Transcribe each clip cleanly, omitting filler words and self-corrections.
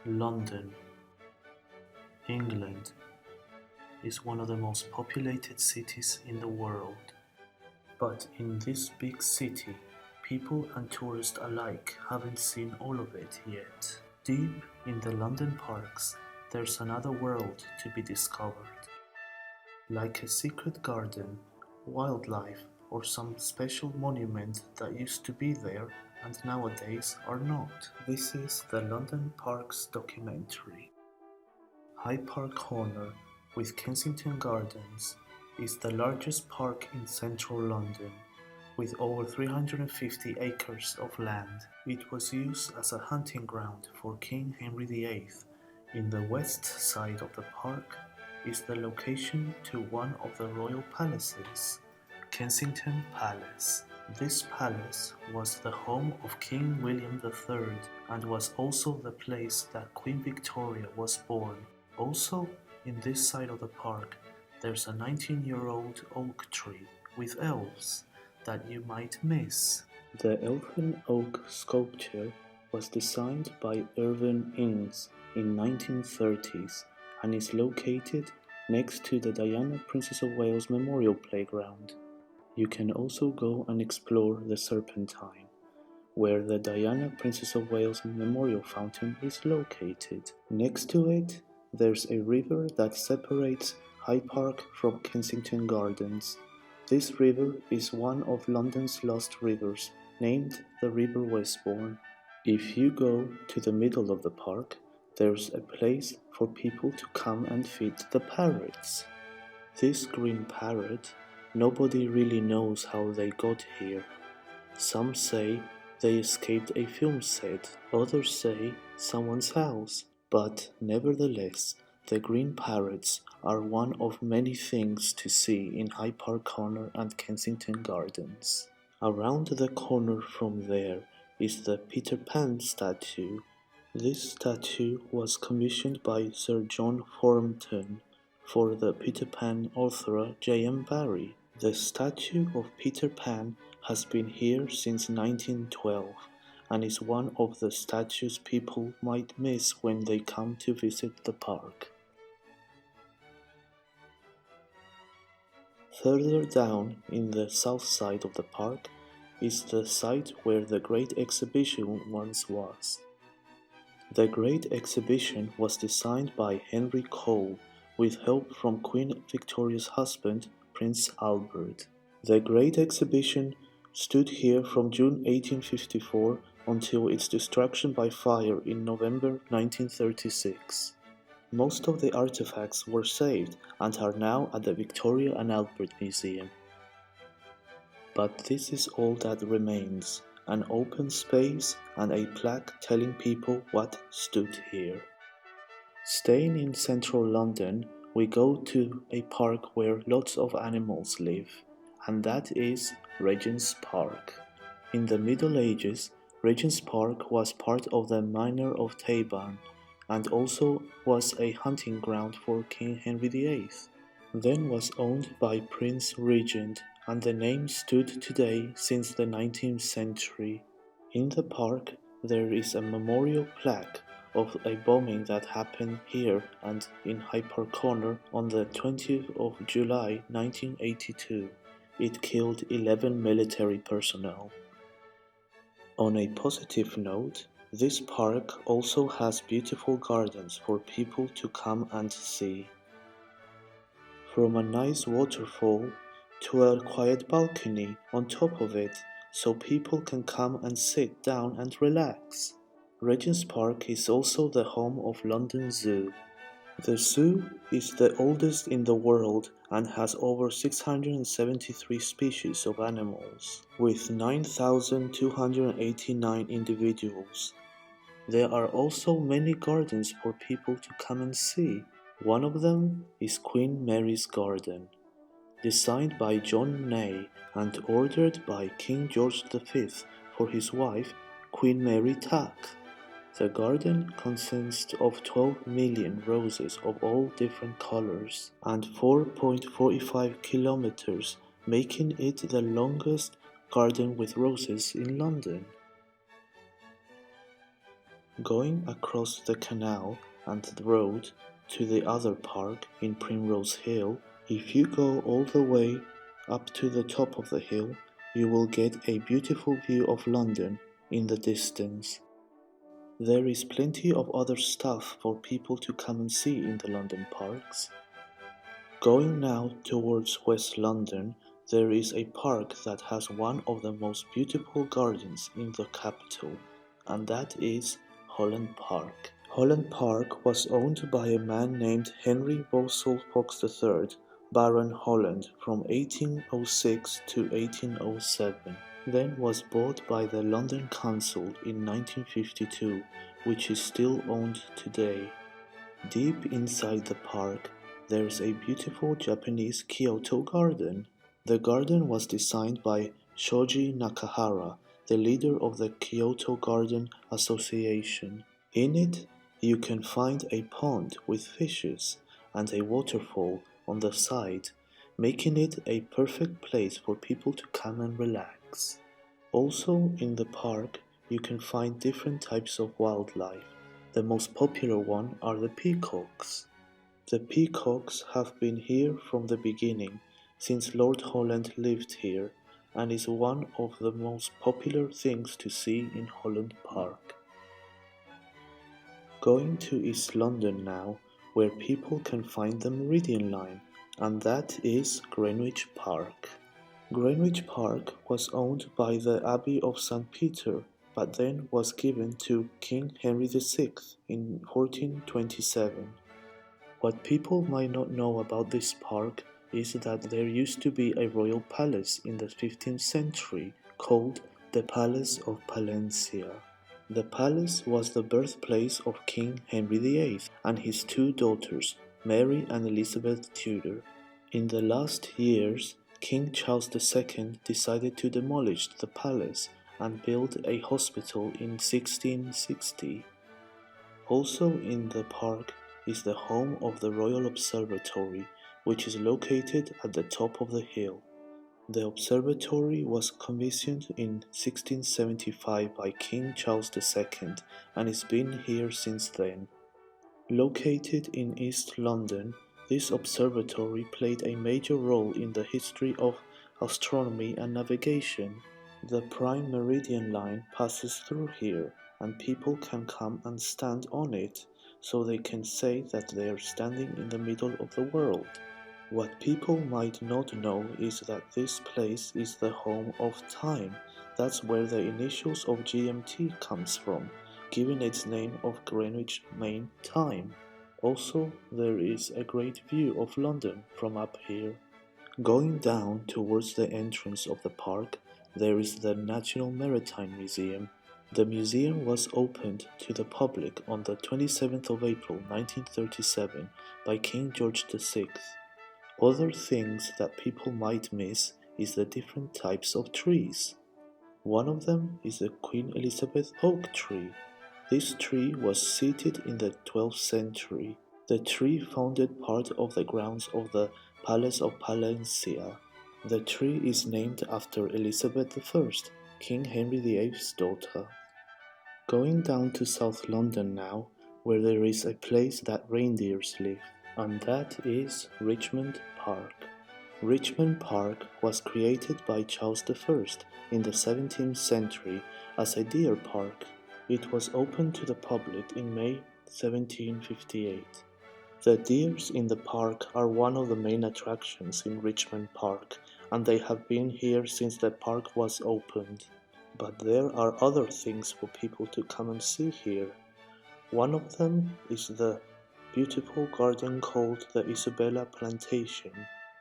London, England, is one of the most populated cities in the world. But in this big city, people and tourists alike haven't seen all of it yet. Deep in the London parks, there's another world to be discovered. Like a secret garden, wildlife, or some special monument that used to be there and nowadays are not. This is the London Parks documentary. Hyde Park Corner, with Kensington Gardens, is the largest park in central London, with over 350 acres of land. It was used as a hunting ground for King Henry VIII. In the west side of the park is the location to one of the royal palaces, Kensington Palace. This palace was the home of King William III and was also the place that Queen Victoria was born. Also, in this side of the park, there's a 19-year-old oak tree with elves that you might miss. The elfin oak sculpture was designed by Irving Innes in 1930s and is located next to the Diana Princess of Wales Memorial Playground. You can also go and explore the Serpentine, where the Diana Princess of Wales Memorial Fountain is located. Next to it, there's a river that separates Hyde Park from Kensington Gardens. This river is one of London's lost rivers, named the River Westbourne. If you go to the middle of the park, there's a place for people to come and feed the parrots. This green parrot, nobody really knows how they got here. Some say they escaped a film set, others say someone's house. But nevertheless, the green parrots are one of many things to see in Hyde Park Corner and Kensington Gardens. Around the corner from there is the Peter Pan statue. This statue was commissioned by Sir John Thornton for the Peter Pan author J.M. Barrie. The statue of Peter Pan has been here since 1912 and is one of the statues people might miss when they come to visit the park. Further down in the south side of the park is the site where the Great Exhibition once was. The Great Exhibition was designed by Henry Cole with help from Queen Victoria's husband, Prince Albert. The Great Exhibition stood here from June 1854 until its destruction by fire in November 1936. Most of the artifacts were saved and are now at the Victoria and Albert Museum. But this is all that remains, an open space and a plaque telling people what stood here. Staying in central London, we go to a park where lots of animals live, and that is Regent's Park. In the Middle Ages, Regent's Park was part of the Manor of Theban and also was a hunting ground for King Henry VIII. Then was owned by Prince Regent, and the name stood today since the 19th century. In the park, there is a memorial plaque of a bombing that happened here and in Hyde Park Corner on the 20th of July 1982. It killed 11 military personnel. On a positive note, this park also has beautiful gardens for people to come and see. From a nice waterfall to a quiet balcony on top of it, so people can come and sit down and relax. Regent's Park is also the home of London Zoo. The zoo is the oldest in the world and has over 673 species of animals, with 9,289 individuals. There are also many gardens for people to come and see. One of them is Queen Mary's Garden, designed by John Ney and ordered by King George V for his wife, Queen Mary Tuck. The garden consists of 12 million roses of all different colors and 4.45 kilometers, making it the longest garden with roses in London. Going across the canal and the road to the other park in Primrose Hill, if you go all the way up to the top of the hill, you will get a beautiful view of London in the distance. There is plenty of other stuff for people to come and see in the London parks. Going now towards West London, there is a park that has one of the most beautiful gardens in the capital, and that is Holland Park. Holland Park was owned by a man named Henry Vauxhall Fox III, Baron Holland, from 1806 to 1807, then was bought by the London Council in 1952, which is still owned today. Deep inside the park, there is a beautiful Japanese Kyoto garden. The garden was designed by Shoji Nakahara, the leader of the Kyoto Garden Association. In it, you can find a pond with fishes and a waterfall on the side, making it a perfect place for people to come and relax. Also in the park, you can find different types of wildlife. The most popular one are the peacocks. The peacocks have been here from the beginning, since Lord Holland lived here, and is one of the most popular things to see in Holland Park. Going to East London now, where people can find the Meridian Line, and that is Greenwich Park. Greenwich Park was owned by the Abbey of St. Peter, but then was given to King Henry VI in 1427. What people might not know about this park is that there used to be a royal palace in the 15th century called the Palace of Palencia. The palace was the birthplace of King Henry VIII and his two daughters, Mary and Elizabeth Tudor. In the last years, King Charles II decided to demolish the palace and build a hospital in 1660. Also in the park is the home of the Royal Observatory, which is located at the top of the hill. The observatory was commissioned in 1675 by King Charles II and has been here since then. Located in East London, this observatory played a major role in the history of astronomy and navigation. The Prime Meridian Line passes through here, and people can come and stand on it, so they can say that they are standing in the middle of the world. What people might not know is that this place is the home of time. That's where the initials of GMT comes from, giving its name of Greenwich Mean Time. Also, there is a great view of London from up here. Going down towards the entrance of the park, there is the National Maritime Museum. The museum was opened to the public on the 27th of April 1937 by King George VI. Other things that people might miss is the different types of trees. One of them is the Queen Elizabeth oak tree. This tree was seated in the 12th century. The tree founded part of the grounds of the Palace of Palencia. The tree is named after Elizabeth I, King Henry VIII's daughter. Going down to South London now, where there is a place that reindeers live, and that is Richmond Park. Richmond Park was created by Charles I in the 17th century as a deer park. It was opened to the public in May 1758. The deers in the park are one of the main attractions in Richmond Park, and they have been here since the park was opened. But there are other things for people to come and see here. One of them is the beautiful garden called the Isabella Plantation.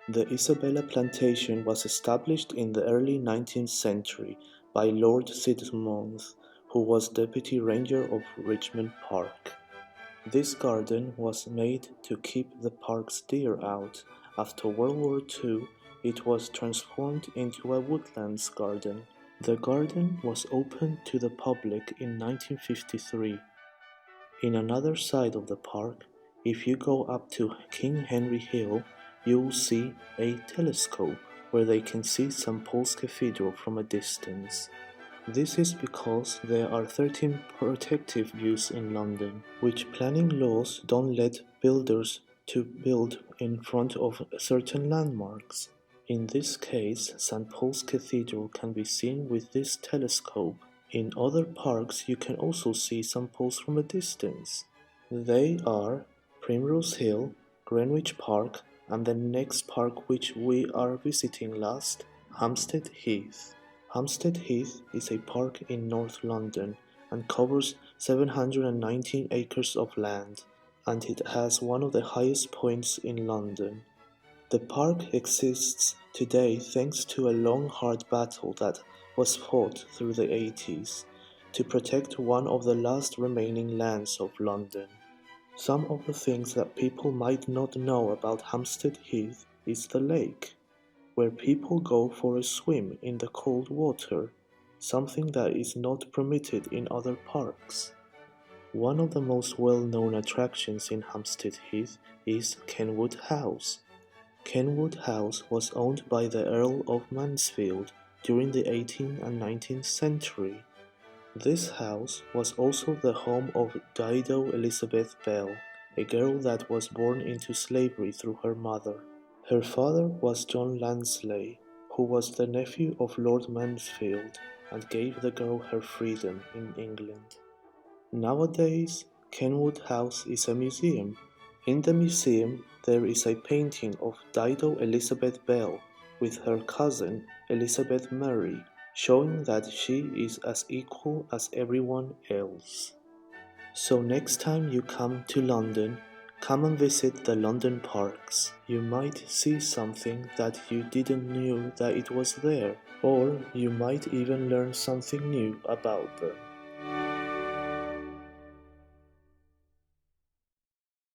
The Isabella Plantation was established in the early 19th century by Lord Sidmouth, who was Deputy Ranger of Richmond Park. This garden was made to keep the park's deer out. After World War II, it was transformed into a woodlands garden. The garden was opened to the public in 1953. In another side of the park, if you go up to King Henry Hill, you will see a telescope where they can see St. Paul's Cathedral from a distance. This is because there are 13 protective views in London, which planning laws don't let builders to build in front of certain landmarks. In this case, St. Paul's Cathedral can be seen with this telescope. In other parks you can also see St. Paul's from a distance. They are Primrose Hill, Greenwich Park, and the next park which we are visiting last, Hampstead Heath. Hampstead Heath is a park in North London and covers 719 acres of land, and it has one of the highest points in London. The park exists today thanks to a long hard battle that was fought through the 80s to protect one of the last remaining lands of London. Some of the things that people might not know about Hampstead Heath is the lake, where people go for a swim in the cold water, something that is not permitted in other parks. One of the most well-known attractions in Hampstead Heath is Kenwood House. Kenwood House was owned by the Earl of Mansfield during the 18th and 19th century. This house was also the home of Dido Elizabeth Bell, a girl that was born into slavery through her mother. Her father was John Lansley, who was the nephew of Lord Mansfield and gave the girl her freedom in England. Nowadays, Kenwood House is a museum. In the museum, there is a painting of Dido Elizabeth Bell with her cousin Elizabeth Mary, showing that she is as equal as everyone else. So next time you come to London, come and visit the London parks. You might see something that you didn't know that it was there, or you might even learn something new about them.